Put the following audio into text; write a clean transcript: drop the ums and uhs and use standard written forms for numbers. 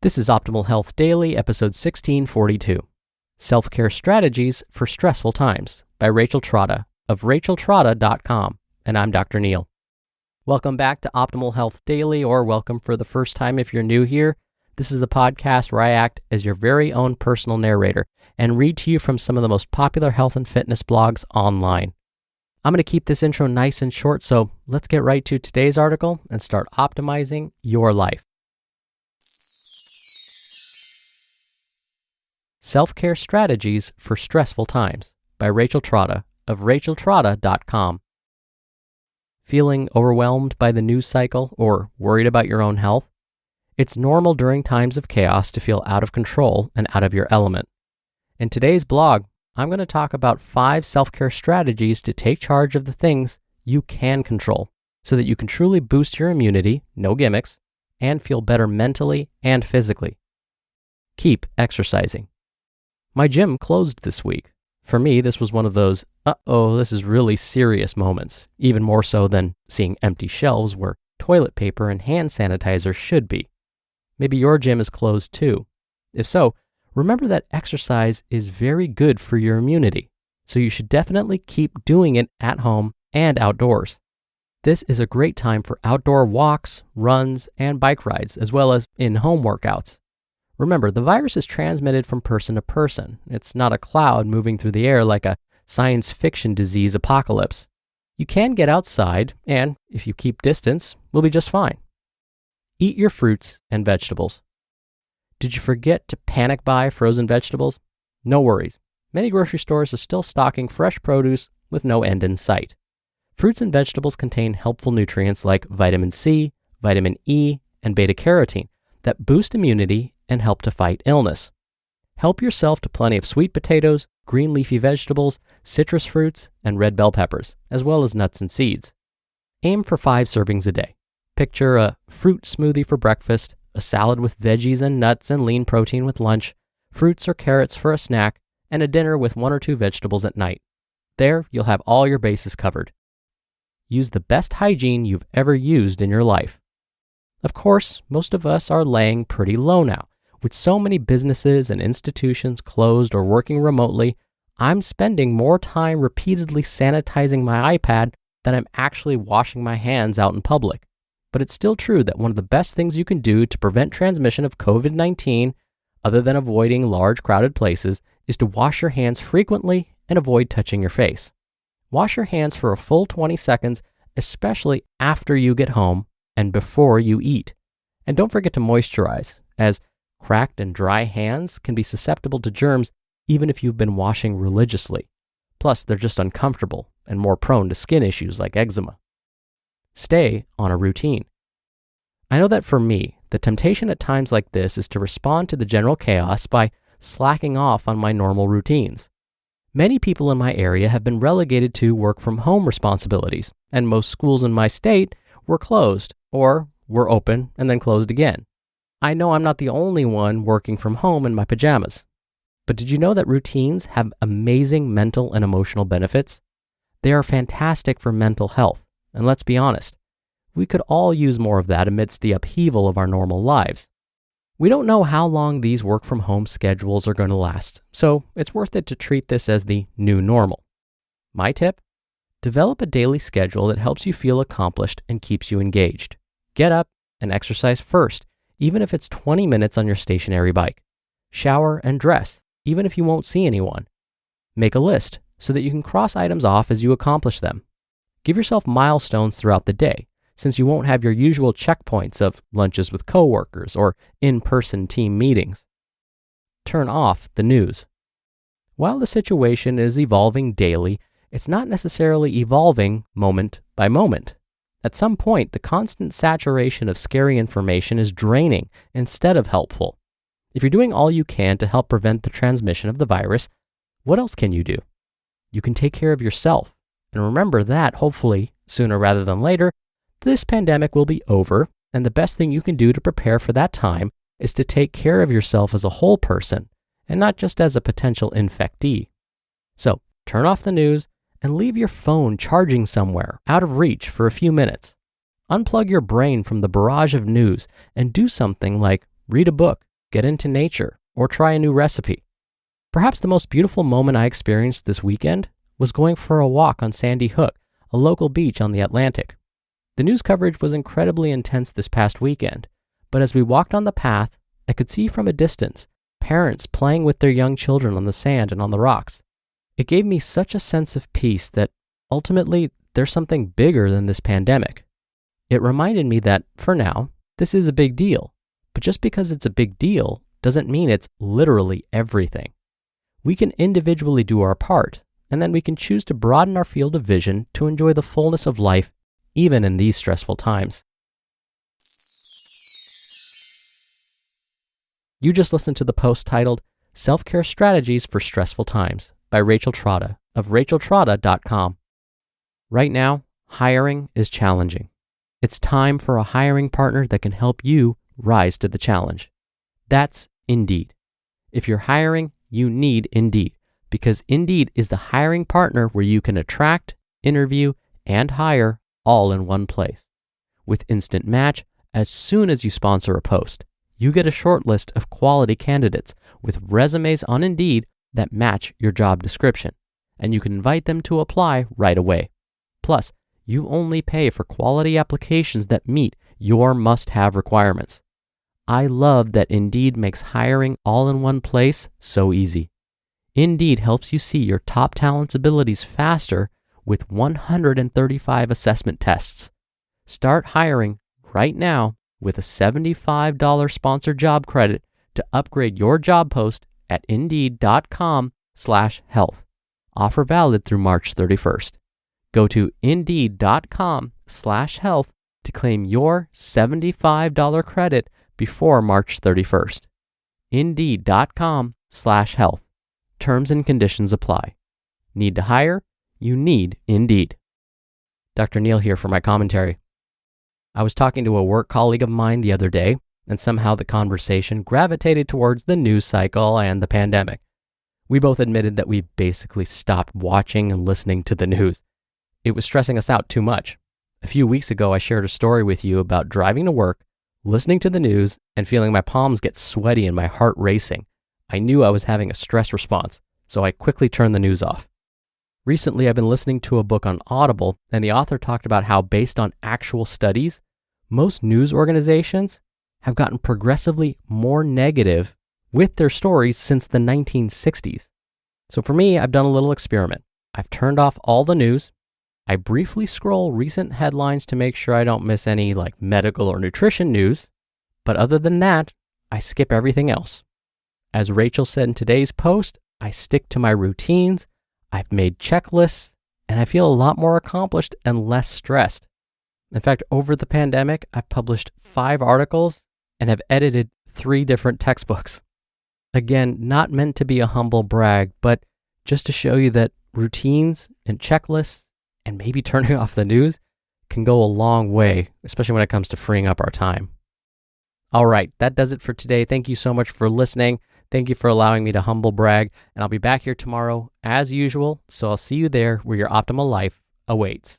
This is Optimal Health Daily, episode 1642, SelfCare Strategies for Stressful Times by Rachel Trotta of racheltrotta.com, and I'm Dr. Neil. Welcome back to Optimal Health Daily, or welcome for the first time if you're new here. This is the podcast where I act as your very own personal narrator and read to you from some of the most popular health and fitness blogs online. I'm going to keep this intro nice and short, so let's get right to today's article and start optimizing your life. SelfCare Strategies for Stressful Times by Rachel Trotta of racheltrotta.com. Feeling overwhelmed by the news cycle or worried about your own health? It's normal during times of chaos to feel out of control and out of your element. In today's blog, I'm going to talk about 5 self-care strategies to take charge of the things you can control so that you can truly boost your immunity, no gimmicks, and feel better mentally and physically. Keep exercising. My gym closed this week. For me, this was one of those, this is really serious moments, even more so than seeing empty shelves where toilet paper and hand sanitizer should be. Maybe your gym is closed too. If so, remember that exercise is very good for your immunity, so you should definitely keep doing it at home and outdoors. This is a great time for outdoor walks, runs, and bike rides, as well as in-home workouts. Remember, the virus is transmitted from person to person. It's not a cloud moving through the air like a science fiction disease apocalypse. You can get outside, and if you keep distance, we'll be just fine. Eat your fruits and vegetables. Did you forget to panic buy frozen vegetables? No worries. Many grocery stores are still stocking fresh produce with no end in sight. Fruits and vegetables contain helpful nutrients like vitamin C, vitamin E, and beta-carotene that boost immunity and help to fight illness. Help yourself to plenty of sweet potatoes, green leafy vegetables, citrus fruits, and red bell peppers, as well as nuts and seeds. Aim for 5 servings a day. Picture a fruit smoothie for breakfast, a salad with veggies and nuts and lean protein with lunch, fruits or carrots for a snack, and a dinner with 1 or 2 vegetables at night. There, you'll have all your bases covered. Use the best hygiene you've ever used in your life. Of course, most of us are laying pretty low now. With so many businesses and institutions closed or working remotely, I'm spending more time repeatedly sanitizing my iPad than I'm actually washing my hands out in public. But it's still true that one of the best things you can do to prevent transmission of COVID-19, other than avoiding large crowded places, is to wash your hands frequently and avoid touching your face. Wash your hands for a full 20 seconds, especially after you get home and before you eat. And don't forget to moisturize, as cracked and dry hands can be susceptible to germs even if you've been washing religiously. Plus, they're just uncomfortable and more prone to skin issues like eczema. Stay on a routine. I know that for me, the temptation at times like this is to respond to the general chaos by slacking off on my normal routines. Many people in my area have been relegated to work from home responsibilities, and most schools in my state were closed or were open and then closed again. I know I'm not the only one working from home in my pajamas. But did you know that routines have amazing mental and emotional benefits? They are fantastic for mental health. And let's be honest, we could all use more of that amidst the upheaval of our normal lives. We don't know how long these work from home schedules are going to last, so it's worth it to treat this as the new normal. My tip? Develop a daily schedule that helps you feel accomplished and keeps you engaged. Get up and exercise first, even if it's 20 minutes on your stationary bike. Shower and dress, even if you won't see anyone. Make a list so that you can cross items off as you accomplish them. Give yourself milestones throughout the day, since you won't have your usual checkpoints of lunches with coworkers or in-person team meetings. Turn off the news. While the situation is evolving daily, it's not necessarily evolving moment by moment. At some point, the constant saturation of scary information is draining instead of helpful. If you're doing all you can to help prevent the transmission of the virus, what else can you do? You can take care of yourself. And remember that, hopefully, sooner rather than later, this pandemic will be over, and the best thing you can do to prepare for that time is to take care of yourself as a whole person, and not just as a potential infectee. So, turn off the news and leave your phone charging somewhere out of reach for a few minutes. Unplug your brain from the barrage of news and do something like read a book, get into nature, or try a new recipe. Perhaps the most beautiful moment I experienced this weekend was going for a walk on Sandy Hook, a local beach on the Atlantic. The news coverage was incredibly intense this past weekend, but as we walked on the path, I could see from a distance parents playing with their young children on the sand and on the rocks. It gave me such a sense of peace that ultimately there's something bigger than this pandemic. It reminded me that, for now, this is a big deal, but just because it's a big deal doesn't mean it's literally everything. We can individually do our part, and then we can choose to broaden our field of vision to enjoy the fullness of life even in these stressful times. You just listened to the post titled SelfCare Strategies for Stressful Times by Rachel Trotta of racheltrotta.com. Right now, hiring is challenging. It's time for a hiring partner that can help you rise to the challenge. That's Indeed. If you're hiring, you need Indeed, because Indeed is the hiring partner where you can attract, interview, and hire all in one place. With Instant Match, as soon as you sponsor a post, you get a short list of quality candidates with resumes on Indeed that match your job description, and you can invite them to apply right away. Plus, you only pay for quality applications that meet your must-have requirements. I love that Indeed makes hiring all in one place so easy. Indeed helps you see your top talent's abilities faster with 135 assessment tests. Start hiring right now with a $75 sponsored job credit to upgrade your job post at Indeed.com/health. Offer valid through March 31st. Go to Indeed.com/health to claim your $75 credit before March 31st. Indeed.com/health. Terms and conditions apply. Need to hire? You need Indeed. Dr. Neil here for my commentary. I was talking to a work colleague of mine the other day, and somehow the conversation gravitated towards the news cycle and the pandemic. We both admitted that we basically stopped watching and listening to the news. It was stressing us out too much. A few weeks ago, I shared a story with you about driving to work, listening to the news, and feeling my palms get sweaty and my heart racing. I knew I was having a stress response, so I quickly turned the news off. Recently, I've been listening to a book on Audible, and the author talked about how, based on actual studies, most news organizations have gotten progressively more negative with their stories since the 1960s. So for me, I've done a little experiment. I've turned off all the news. I briefly scroll recent headlines to make sure I don't miss any medical or nutrition news. But other than that, I skip everything else. As Rachel said in today's post, I stick to my routines. I've made checklists, and I feel a lot more accomplished and less stressed. In fact, over the pandemic, I've published 5 articles and have edited 3 different textbooks. Again, not meant to be a humble brag, but just to show you that routines and checklists and maybe turning off the news can go a long way, especially when it comes to freeing up our time. All right, that does it for today. Thank you so much for listening. Thank you for allowing me to humble brag, and I'll be back here tomorrow as usual, so I'll see you there where your optimal life awaits.